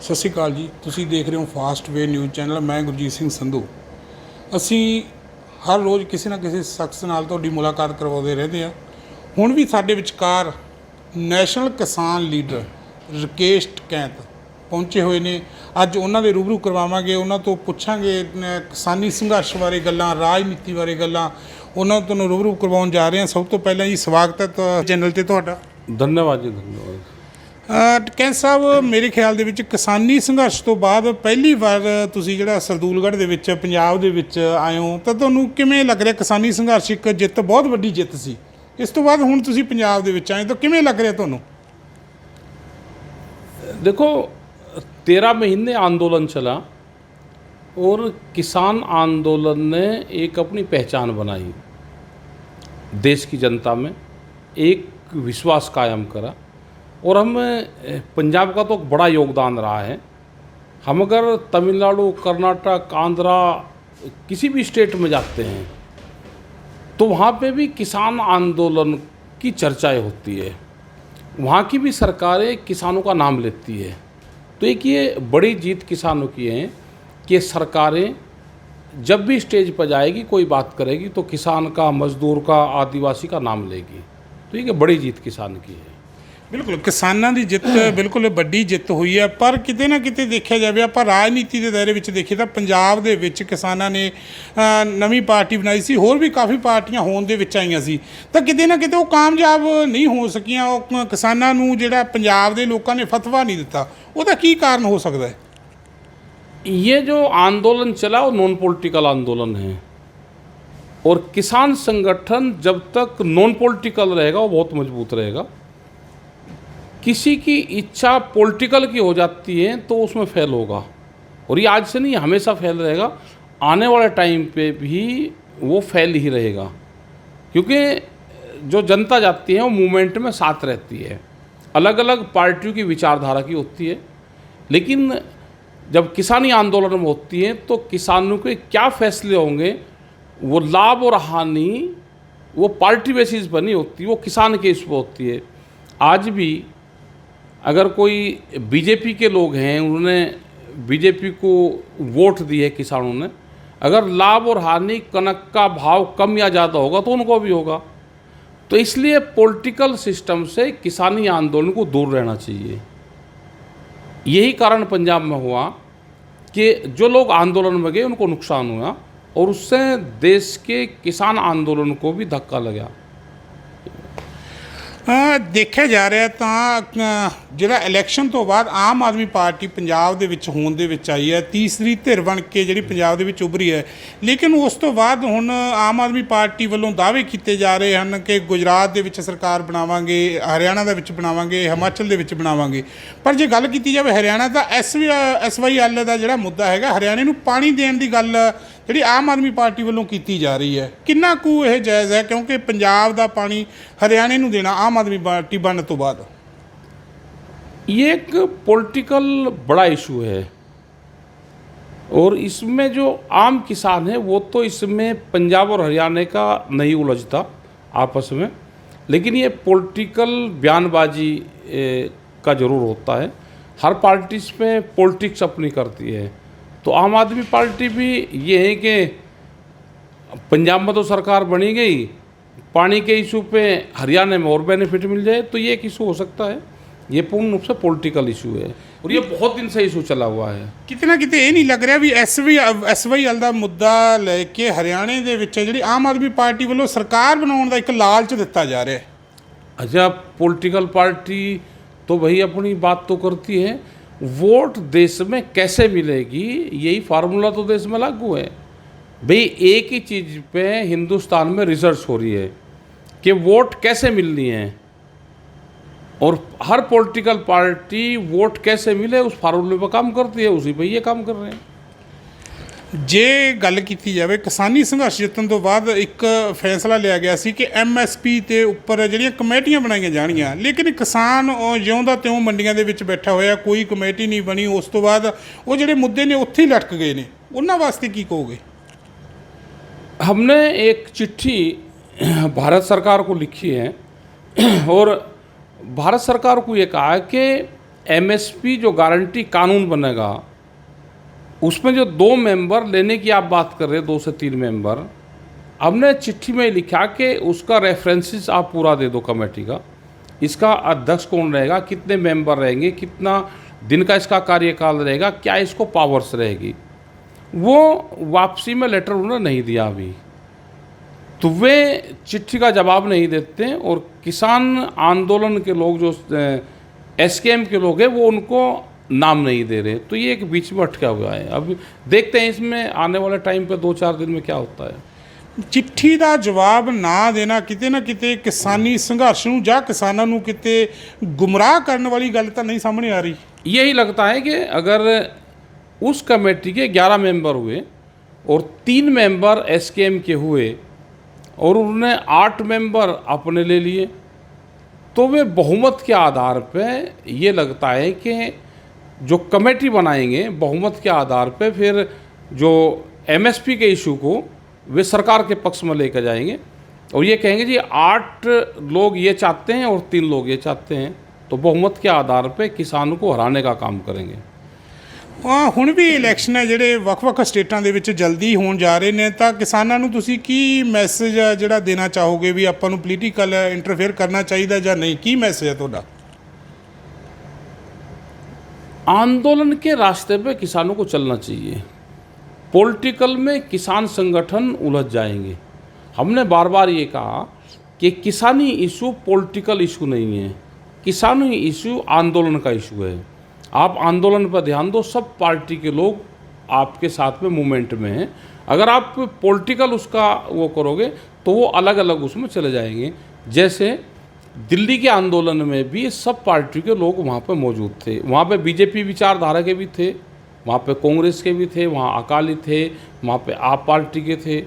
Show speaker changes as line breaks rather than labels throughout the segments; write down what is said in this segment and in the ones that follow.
ਸਤਿ ਸ਼੍ਰੀ ਅਕਾਲ ਜੀ। ਤੁਸੀਂ ਦੇਖ ਰਹੇ ਹੋ ਫਾਸਟ ਵੇ ਨਿਊਜ਼ ਚੈਨਲ। ਮੈਂ ਗੁਰਜੀਤ ਸਿੰਘ ਸੰਧੂ। ਅਸੀਂ ਹਰ ਰੋਜ਼ ਕਿਸੇ ਨਾ ਕਿਸੇ ਸ਼ਖਸ ਨਾਲ ਤੁਹਾਡੀ ਮੁਲਾਕਾਤ ਕਰਵਾਉਂਦੇ ਰਹਿੰਦੇ ਹਾਂ। ਹੁਣ ਵੀ ਸਾਡੇ ਵਿਚਕਾਰ ਨੈਸ਼ਨਲ ਕਿਸਾਨ ਲੀਡਰ ਰਾਕੇਸ਼ ਟਕੈਤ ਪਹੁੰਚੇ ਹੋਏ ਨੇ। ਅੱਜ ਉਹਨਾਂ ਦੇ ਰੂਬਰੂ ਕਰਵਾਵਾਂਗੇ, ਉਹਨਾਂ ਤੋਂ ਪੁੱਛਾਂਗੇ ਕਿਸਾਨੀ ਸੰਘਰਸ਼ ਬਾਰੇ ਗੱਲਾਂ, ਰਾਜਨੀਤੀ ਬਾਰੇ ਗੱਲਾਂ, ਉਹਨਾਂ ਤੋਂ ਤੁਹਾਨੂੰ ਰੂਬਰੂ ਕਰਵਾਉਣ ਜਾ ਰਹੇ ਹਾਂ। ਸਭ ਤੋਂ ਪਹਿਲਾਂ ਜੀ ਸਵਾਗਤ ਹੈ ਚੈਨਲ 'ਤੇ ਤੁਹਾਡਾ।
ਧੰਨਵਾਦ ਜੀ, ਧੰਨਵਾਦ।
ਟਕੈਤ ਸਾਹਿਬ, ਮੇਰੇ ਖਿਆਲ ਦੇ ਵਿੱਚ ਕਿਸਾਨੀ ਸੰਘਰਸ਼ ਤੋਂ ਬਾਅਦ ਪਹਿਲੀ ਵਾਰ ਤੁਸੀਂ ਜਿਹੜਾ ਸਰਦੂਲਗੜ੍ਹ ਦੇ ਵਿੱਚ ਪੰਜਾਬ ਦੇ ਵਿੱਚ ਆਏ ਹੋ, ਤਾਂ ਤੁਹਾਨੂੰ ਕਿਵੇਂ ਲੱਗ ਰਿਹਾ? ਕਿਸਾਨੀ ਸੰਘਰਸ਼ ਇੱਕ ਜਿੱਤ, ਬਹੁਤ ਵੱਡੀ ਜਿੱਤ ਸੀ। ਇਸ ਤੋਂ ਬਾਅਦ ਹੁਣ ਤੁਸੀਂ ਪੰਜਾਬ ਦੇ ਵਿੱਚ ਆਏ ਤਾਂ ਕਿਵੇਂ ਲੱਗ ਰਿਹਾ ਤੁਹਾਨੂੰ?
देखो, 13 महीने आंदोलन चला और किसान आंदोलन ने एक अपनी पहचान बनाई, देश की जनता में एक विश्वास कायम करा। और हम पंजाब का तो बड़ा योगदान रहा है। हम अगर तमिलनाडु, कर्नाटक, आंध्रा किसी भी स्टेट में जाते हैं तो वहाँ पे भी किसान आंदोलन की चर्चाएं होती है, वहाँ की भी सरकारें किसानों का नाम लेती है। तो एक ये बड़ी जीत किसानों की है कि सरकारें जब भी स्टेज पर जाएगी, कोई बात करेगी तो किसान का, मजदूर का, आदिवासी का नाम लेगी। तो ये बड़ी जीत किसान की है।
ਬਿਲਕੁਲ ਕਿਸਾਨਾਂ ਦੀ ਜਿੱਤ ਬਿਲਕੁਲ ਵੱਡੀ ਜਿੱਤ ਹੋਈ ਹੈ। ਪਰ ਕਿਤੇ ਨਾ ਕਿਤੇ ਦੇਖਿਆ ਜਾਵੇ, ਆਪਾਂ ਰਾਜਨੀਤੀ ਦੇ ਦਾਇਰੇ ਵਿੱਚ ਦੇਖੀਏ ਤਾਂ ਪੰਜਾਬ ਦੇ ਵਿੱਚ ਕਿਸਾਨਾਂ ਨੇ ਨਵੀਂ ਪਾਰਟੀ ਬਣਾਈ ਸੀ, ਹੋਰ ਵੀ ਕਾਫੀ ਪਾਰਟੀਆਂ ਹੋਂਦ ਦੇ ਵਿੱਚ ਆਈਆਂ ਸੀ, ਤਾਂ ਕਿਤੇ ਨਾ ਕਿਤੇ ਉਹ ਕਾਮਯਾਬ ਨਹੀਂ ਹੋ ਸਕੀਆਂ। ਉਹ ਕਿਸਾਨਾਂ ਨੂੰ ਜਿਹੜਾ ਪੰਜਾਬ ਦੇ ਲੋਕਾਂ ਨੇ ਫਤਵਾ ਨਹੀਂ ਦਿੱਤਾ, ਉਹਦਾ ਕੀ ਕਾਰਨ ਹੋ ਸਕਦਾ ਹੈ?
ये जो आंदोलन चला वो नॉन पॉलिटिकल आंदोलन है, और किसान संगठन जब तक नॉन पॉलिटिकल रहेगा वो बहुत मजबूत रहेगा। किसी की इच्छा पॉलिटिकल की हो जाती है तो उसमें फेल होगा, और ये आज से नहीं, हमेशा फेल रहेगा। आने वाले टाइम पे भी वो फेल ही रहेगा, क्योंकि जो जनता जाती है वो मूवमेंट में साथ रहती है। अलग अलग पार्टियों की विचारधारा की होती है, लेकिन जब किसानी आंदोलन में होती है तो किसानों के क्या फैसले होंगे, वो लाभ और हानि वो पार्टी बेसिस पर नहीं होती, वो किसान के इस पर होती है। आज भी अगर कोई बीजेपी के लोग हैं, उन्होंने बीजेपी को वोट दिए किसानों ने, अगर लाभ और हानि, कनक का भाव कम या ज़्यादा होगा तो उनको भी होगा। तो इसलिए पॉलिटिकल सिस्टम से किसानी आंदोलन को दूर रहना चाहिए। यही कारण पंजाब में हुआ कि जो लोग आंदोलन में गए उनको नुकसान हुआ, और उससे देश के किसान आंदोलन को भी धक्का लगा।
ਦੇਖਿਆ ਜਾ ਰਿਹਾ ਤਾਂ ਜਿਹੜਾ ਇਲੈਕਸ਼ਨ ਤੋਂ ਬਾਅਦ ਆਮ ਆਦਮੀ ਪਾਰਟੀ ਪੰਜਾਬ ਦੇ ਵਿੱਚ ਹੋਂਦ ਦੇ ਵਿੱਚ ਆਈ ਹੈ, ਤੀਸਰੀ ਧਿਰ ਬਣ ਕੇ ਜਿਹੜੀ ਪੰਜਾਬ ਦੇ ਵਿੱਚ ਉੱਭਰੀ ਹੈ। ਲੇਕਿਨ ਉਸ ਤੋਂ ਬਾਅਦ ਹੁਣ ਆਮ ਆਦਮੀ ਪਾਰਟੀ ਵੱਲੋਂ ਦਾਅਵੇ ਕੀਤੇ ਜਾ ਰਹੇ ਹਨ ਕਿ ਗੁਜਰਾਤ ਦੇ ਵਿੱਚ ਸਰਕਾਰ ਬਣਾਵਾਂਗੇ, ਹਰਿਆਣਾ ਦੇ ਵਿੱਚ ਬਣਾਵਾਂਗੇ, ਹਿਮਾਚਲ ਦੇ ਵਿੱਚ ਬਣਾਵਾਂਗੇ। ਪਰ ਜੇ ਗੱਲ ਕੀਤੀ ਜਾਵੇ ਹਰਿਆਣਾ ਦਾ, SYL ਦਾ ਜਿਹੜਾ ਮੁੱਦਾ ਹੈਗਾ, ਹਰਿਆਣੇ ਨੂੰ ਪਾਣੀ ਦੇਣ ਦੀ ਗੱਲ ਜਿਹੜੀ ਆਮ ਆਦਮੀ ਪਾਰਟੀ ਵੱਲੋਂ ਕੀਤੀ ਜਾ ਰਹੀ ਹੈ, ਕਿੰਨਾ ਕੁ ਇਹ ਜਾਇਜ਼ ਹੈ? ਕਿਉਂਕਿ ਪੰਜਾਬ ਦਾ ਪਾਣੀ ਹਰਿਆਣੇ ਨੂੰ ਦੇਣਾ ਆਮ ਆਦਮੀ पार्टी बनने तो बाद
ये एक पॉलिटिकल बड़ा इशू है, और इसमें जो आम किसान है वो तो इसमें पंजाब और हरियाणा का नहीं उलझता आपस में, लेकिन ये पॉलिटिकल बयानबाजी का ज़रूर होता है। हर पार्टी इसमें पॉलिटिक्स अपनी करती है। तो आम आदमी पार्टी भी ये है कि पंजाब में तो सरकार बनी गई, पानी के इशू पे हरियाणा में और बेनिफिट मिल जाए, तो ये एक इशू हो सकता है। ये पूर्ण रूप से पॉलिटिकल इशू है, और ये बहुत दिन से इशू चला हुआ है।
कितना किते ये नहीं लग रहा भी SYL ਦਾ ਮੁੱਦਾ ਲੈ ਕੇ ਹਰਿਆਣੇ ਦੇ ਵਿੱਚ ਜਿਹੜੀ ਆਮ ਆਦਮੀ ਪਾਰਟੀ ਵੱਲੋਂ ਸਰਕਾਰ ਬਣਾਉਣ ਦਾ ਇੱਕ ਲਾਲਚ ਦਿੱਤਾ ਜਾ ਰਿਹਾ ਹੈ?
अच्छा, पॉलिटिकल पार्टी तो भाई अपनी बात तो करती है, वोट देश में कैसे मिलेगी यही फार्मूला तो देश में लागू है। भाई एक ही चीज़ पे हिंदुस्तान में रिसर्च हो रही है कि वोट कैसे मिलनी है, और हर पॉलिटिकल पार्टी वोट कैसे मिले उस फार्मूले पर काम करती है, उसी पे ये काम कर रहे हैं।
ਜੇ ਗੱਲ ਕੀਤੀ ਜਾਵੇ ਕਿਸਾਨੀ ਸੰਘਰਸ਼ ਜਿੱਤਣ ਤੋਂ ਬਾਅਦ ਇੱਕ ਫੈਸਲਾ ਲਿਆ ਗਿਆ ਸੀ ਕਿ MSP ਤੇ ਉੱਪਰ ਜਿਹੜੀਆਂ ਕਮੇਟੀਆਂ ਬਣਾਈਆਂ ਜਾਣਗੀਆਂ, ਲੇਕਿਨ ਕਿਸਾਨ ਉਹ ਜਿਉਂ ਦਾ ਤਿਉਂ ਮੰਡੀਆਂ ਦੇ ਵਿੱਚ ਬੈਠਾ ਹੋਇਆ, ਕੋਈ ਕਮੇਟੀ ਨਹੀਂ ਬਣੀ। ਉਸ ਤੋਂ ਬਾਅਦ ਉਹ ਜਿਹੜੇ ਮੁੱਦੇ ਨੇ ਉੱਥੇ ਹੀ ਲਟਕ ਗਏ ਨੇ। ਉਹਨਾਂ ਵਾਸਤੇ ਕੀ ਕਹੋਗੇ?
हमने एक चिट्ठी भारत सरकार को लिखी है, और भारत सरकार को ये कहा है कि एमएसपी जो गारंटी कानून बनेगा उसमें जो 2 मेंबर लेने की आप बात कर रहे हैं, 2 से 3 मेंबर, हमने चिट्ठी में लिखा कि उसका रेफरेंसेस आप पूरा दे दो कमेटी का, इसका अध्यक्ष कौन रहेगा, कितने मेंबर रहेंगे, कितना दिन का इसका कार्यकाल रहेगा, क्या इसको पावर्स रहेगी। वो वापसी में लेटर उन्होंने नहीं दिया अभी, तो वे चिट्ठी का जवाब नहीं देते और किसान आंदोलन के लोग जो एसकेएम के लोग हैं वो उनको नाम नहीं दे रहे, तो ये एक बीच में अटका हुआ है। अब देखते हैं इसमें आने वाले टाइम पे 2-4 दिन में क्या होता है।
चिट्ठी ਦਾ ਜਵਾਬ ਨਾ ਦੇਣਾ ਕਿਤੇ ਨਾ ਕਿਤੇ ਕਿਸਾਨੀ ਸੰਘਰਸ਼ ਨੂੰ ਜਾਂ ਕਿਸਾਨਾਂ ਨੂੰ ਕਿਤੇ ਗੁੰਮਰਾਹ ਕਰਨ ਵਾਲੀ ਗੱਲ ਤਾਂ ਨਹੀਂ ਸਾਹਮਣੇ ਆ ਰਹੀ।
यही लगता है कि अगर उस कमेटी के 11 मेंबर हुए और 3 मेंबर एसकेएम के हुए और उन्होंने 8 मेंबर अपने ले लिए, तो वे बहुमत के आधार पे ये लगता है कि जो कमेटी बनाएंगे बहुमत के आधार पे फिर जो एमएसपी के इशू को वे सरकार के पक्ष में लेकर जाएंगे और ये कहेंगे जी 8 लोग ये चाहते हैं और 3 लोग ये चाहते हैं, तो बहुमत के आधार पे किसानों को हराने का काम करेंगे।
ਹੁਣ ਵੀ ਇਲੈਕਸ਼ਨ ਹੈ ਜਿਹੜੇ ਵੱਖ-ਵੱਖ ਸਟੇਟਾਂ ਦੇ ਵਿੱਚ ਜਲਦੀ ਹੋਣ ਜਾ ਰਹੇ ਨੇ, ਤਾਂ ਕਿਸਾਨਾਂ ਨੂੰ ਤੁਸੀਂ ਕੀ ਮੈਸੇਜ ਜਿਹੜਾ ਦੇਣਾ ਚਾਹੋਗੇ ਵੀ ਆਪਾਂ ਨੂੰ ਪੋਲੀਟੀਕਲ ਇੰਟਰਫੇਅਰ ਕਰਨਾ ਚਾਹੀਦਾ ਜਾਂ ਨਹੀਂ, ਕੀ ਮੈਸੇਜ ਹੈ ਤੁਹਾਡਾ?
आंदोलन के रास्ते पे किसानों को चलना चाहिए। पॉलिटिकल में किसान संगठन उलझ जाएंगे। हमने बार बार ये कहा कि किसानी इशू पॉलिटिकल इशू नहीं है, किसानी इशू आंदोलन का इशू है। आप आंदोलन पर ध्यान दो, सब पार्टी के लोग आपके साथ में मूवमेंट में हैं। अगर आप पॉलिटिकल उसका वो करोगे तो वो अलग अलग उसमें चले जाएंगे। जैसे दिल्ली के आंदोलन में भी सब पार्टी के लोग वहाँ पर मौजूद थे, वहाँ पे बीजेपी विचारधारा के भी थे, वहाँ पे कांग्रेस के भी थे, वहाँ अकाली थे, वहाँ पे आप पार्टी के थे।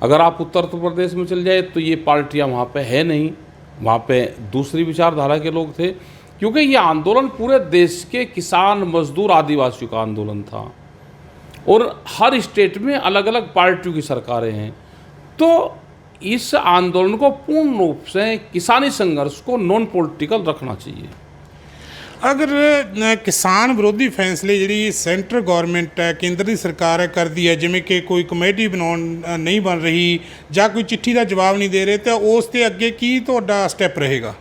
अगर आप उत्तर प्रदेश में चल जाए तो ये पार्टियाँ वहाँ पे है नहीं, वहाँ पे दूसरी विचारधारा के लोग थे, क्योंकि ये आंदोलन पूरे देश के किसान मजदूर आदिवासियों का आंदोलन था और हर स्टेट में अलग अलग पार्टियों की सरकारें हैं। तो इस आंदोलन को पूर्ण रूप से किसानी संघर्ष को नॉन पॉलिटिकल रखना चाहिए।
अगर किसान विरोधी फैसले जी सेंट्रल गौरमेंट है, केंद्र की सरकार है करती है, जिमें कि कोई कमेटी बना नहीं बन रही या कोई चिट्ठी का जवाब नहीं दे रहे, तो उस ते अगे की तुहाडा स्टैप रहेगा?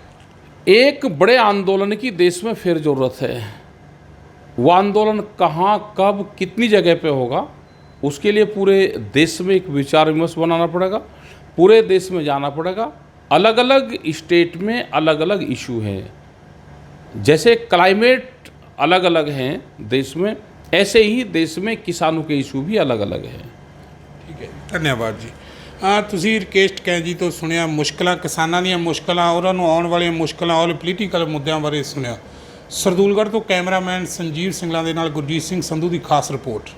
एक बड़े आंदोलन की देश में फिर ज़रूरत है। वो आंदोलन कहाँ, कब, कितनी जगह पे होगा, उसके लिए पूरे देश में एक विचार विमर्श बनाना पड़ेगा, पूरे देश में जाना पड़ेगा। अलग अलग स्टेट में अलग अलग इशू हैं, जैसे क्लाइमेट अलग अलग हैं देश में, ऐसे ही देश में किसानों के इशू भी अलग अलग हैं।
ठीक है, धन्यवाद जी। ਤੁਸੀਂ ਰਕੇਸ਼ ਟਕੈਤ ਜੀ ਤੋਂ ਸੁਣਿਆ ਮੁਸ਼ਕਲਾਂ, ਕਿਸਾਨਾਂ ਦੀਆਂ ਮੁਸ਼ਕਲਾਂ, ਉਹਨਾਂ ਨੂੰ ਆਉਣ ਵਾਲੀਆਂ ਮੁਸ਼ਕਲਾਂ ਔਰ ਪੋਲੀਟੀਕਲ ਮੁੱਦਿਆਂ ਬਾਰੇ ਸੁਣਿਆ। ਸਰਦੂਲਗੜ੍ਹ ਤੋਂ ਕੈਮਰਾਮੈਨ ਸੰਜੀਵ ਸਿੰਘਲਾ ਦੇ ਨਾਲ ਗੁਰਜੀਤ ਸਿੰਘ ਸੰਧੂ ਦੀ ਖਾਸ ਰਿਪੋਰਟ।